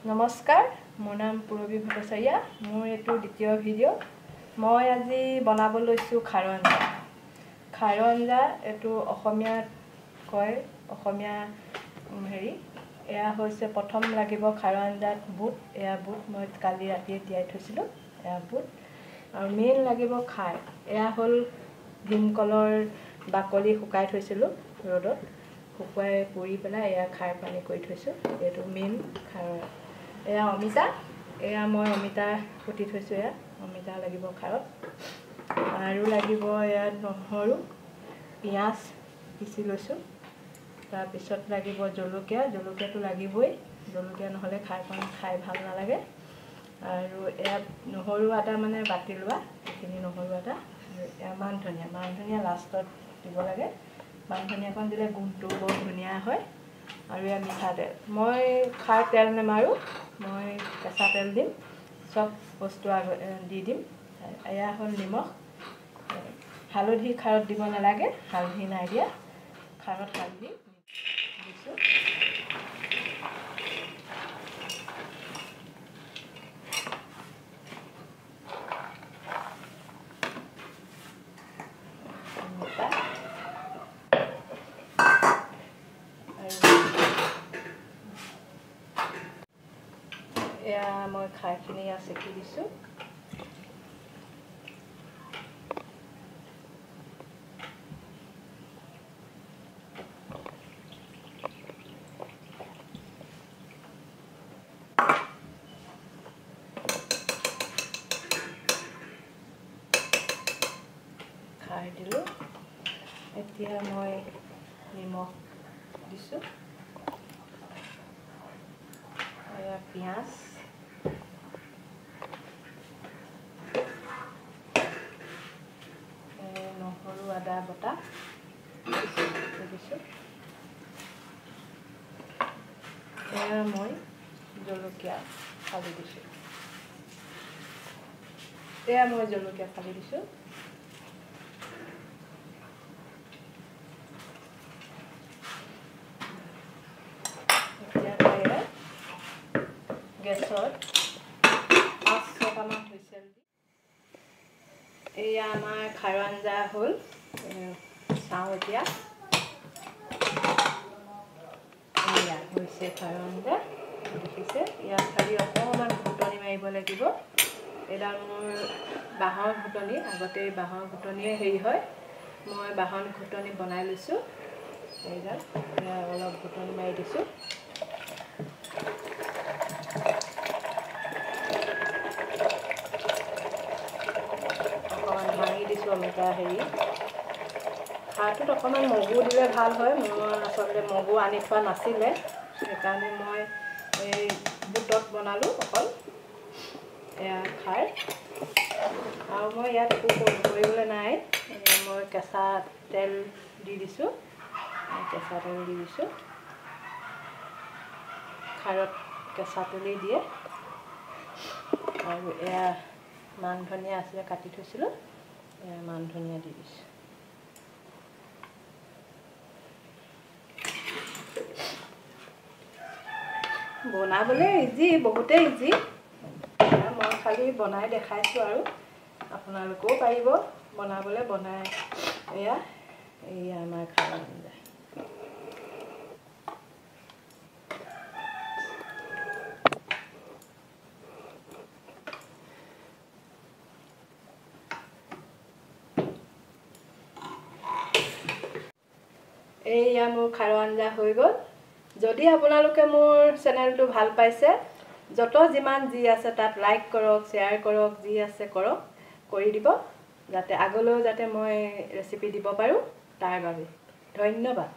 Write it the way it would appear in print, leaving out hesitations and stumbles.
নমস্কাৰ, মোৰ নাম পুৰবী ভট্টাচাৰ্য। মোৰ এইটো দ্বিতীয় ভিডিঅ'। মই আজি বনাব লৈছোঁ খাৰ আঞ্জা। খাৰ আঞ্জা এইটো অসমীয়াত কয়, অসমীয়া এয়া হৈছে প্ৰথম লাগিব খাৰ আঞ্জাত বুট। এয়া বুট মই কালি ৰাতিয়ে তিয়াই থৈছিলোঁ। এয়া বুট আৰু মেইন লাগিব খাৰ। এয়া হ'ল ভীমকলৰ বাকলি শুকাই থৈছিলোঁ ৰ'দত, শুকুৱাই পুৰি পেলাই এয়া খাৰ পানী কৰি থৈছোঁ। এইটো মেইন খাৰ। এয়া অমিতা, এয়া মই অমিতা কুটি থৈছোঁ। এয়া অমিতা লাগিব খাৰত। আৰু লাগিব এয়া নহৰু, পিঁয়াজ পিচি লৈছোঁ। তাৰপিছত লাগিব জলকীয়া, জলকীয়াটো লাগিবই, জলকীয়া নহ'লে খাৰখন খাই ভাল নালাগে। আৰু এয়া নহৰু আদা মানে বাটি লোৱা, এইখিনি নহৰু আদা। এয়া মান ধনিয়া, মান ধনিয়া লাষ্টত দিব লাগে। মান ধনিয়াকণ দিলে গোন্ধটো বৰ ধুনীয়া হয়। আৰু এয়া মিঠাতেল। মই খাৰ তেল নেমাৰোঁ, মই কেঁচা তেল দিম। চব বস্তু দি দিম। এয়া হ'ল নিমখ। হালধি খাৰত দিব নালাগে, হালধি নাই দিয়া। খাৰত হালধি দিছোঁ। এয়া মই খাৰখিনি চেকি দিছোঁ। খাৰ দিলোঁ। এতিয়া মই নিমখ দিছোঁ। এয়া পিঁয়াজ, নহৰু আদা বটা দিছোঁ। এয়া মই জলকীয়া ফালি দিছোঁ। এয়া মই জলকীয়া ফালি দিছোঁ। এতিয়া গেছত 5-6টামান হুইচেল দি এয়া আমাৰ খাৰ আঞ্জা হ'ল। চাওঁ এতিয়া। এয়া হৈছে খাৰ আঞ্জা, দেখিছে। ইয়াত খালি অকণমান ঘুটনি মাৰিব লাগিব। এইডাল মোৰ বাঁহৰ ঘুটনি, আগতে বাঁহৰ ঘুটনিয়ে হয়। মই বাঁহৰ ঘুটনি বনাই লৈছোঁ। এইডাল অলপ ঘুটনি মাৰি দিছোঁ। অকণমান ভাঙি দিছোঁ অমিতা খাৰটোত অকণমান মগু দিলে ভাল হয়। মোৰ আচলতে মগু আনি থোৱা নাছিলে, সেইকাৰণে মই এই বুটত বনালোঁ অকল। এয়া খাৰ। আৰু মই ইয়াত একো কৰিবলৈ নাই। মই কেঁচা তেল দি দিছোঁ। কেঁচা তেল দি দিছোঁ। খাৰত কেঁচা তেলেই দিয়ে। আৰু এয়া মান ধনিয়া আছিলে, কাটি থৈছিলোঁ। এয়া মান ধনিয়া দি দিছোঁ। বনাবলৈ ইজি, বহুতেই ইজি। মই খালি বনাই দেখাইছোঁ আৰু আপোনালোকেও পাৰিব বনাবলৈ। এয়া আমাৰ খাৰ আঞ্জা। এয়া মোৰ খাৰ আঞ্জা হৈ গ'ল। যদি আপোনালোকে মোৰ চেনেলটো ভাল পাইছে, যিমান যি আছে তাত লাইক কৰক, শ্বেয়াৰ কৰক, যি আছে কৰক, কৰি দিব, যাতে আগলৈও যাতে মই ৰেচিপি দিব পাৰোঁ, তাৰ বাবে ধন্যবাদ।